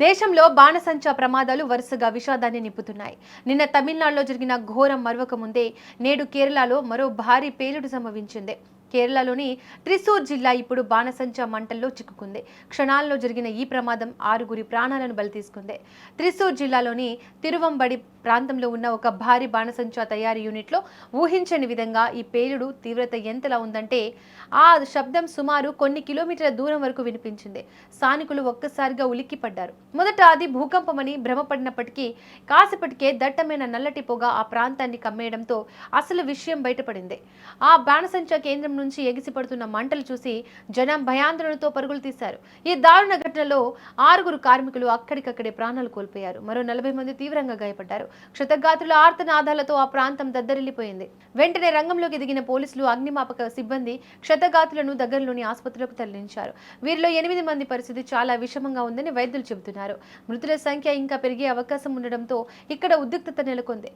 దేశంలో బాణసంచా ప్రమాదాలు వరుసగా విషాదాన్ని నింపుతున్నాయి. నిన్న తమిళనాడులో జరిగిన ఘోరం మరవక ముందే నేడు కేరళలో మరో భారీ పేలుడు సంభవించింది. కేరళలోని త్రిశూర్ జిల్లా ఇప్పుడు బాణసంచా మంటల్లో చిక్కుకుంది. క్షణాల్లో జరిగిన ఈ ప్రమాదం 6గురి ప్రాణాలను బలి తీసుకుంది. త్రిశూర్ జిల్లాలోని తిరువంబడి ప్రాంతంలో ఉన్న ఒక భారీ బాణసంచా తయారీ యూనిట్లో ఊహించని విధంగా ఈ పేలుడు తీవ్రత ఎంతలా ఉందంటే ఆ శబ్దం సుమారు కొన్ని కిలోమీటర్ల దూరం వరకు వినిపించింది. స్థానికులు ఒక్కసారిగా ఉలిక్కిపడ్డారు. మొదట అది భూకంపమని భ్రమపడినప్పటికీ కాసేపటికే దట్టమైన నల్లటి పొగ ఆ ప్రాంతాన్ని కమ్మేయడంతో అసలు విషయం బయటపడింది. ఆ బాణసంచా కేంద్రం నుంచి ఎగిసిపడుతున్న మంటలు చూసి జనం భయాందోళనతో పరుగులు తీశారు. ఈ దారుణ ఘటనలో 6గురు కార్మికులు అక్కడికక్కడే ప్రాణాలు కోల్పోయారు. మరో 40 మంది తీవ్రంగా గాయపడ్డారు. క్షతగాత్రుల ఆర్తనాదాలతో ఆ ప్రాంతం దద్దరిల్లిపోయింది. వెంటనే రంగంలోకి దిగిన పోలీసులు, అగ్నిమాపక సిబ్బంది క్షతగాత్రులను దగ్గరలోని ఆసుపత్రులకు తరలించారు. వీరిలో 8 మంది పరిస్థితి చాలా విషమంగా ఉందని వైద్యులు చెబుతున్నారు. మృతుల సంఖ్య ఇంకా పెరిగే అవకాశం ఉండడంతో ఇక్కడ ఉద్రిక్తత నెలకొంది.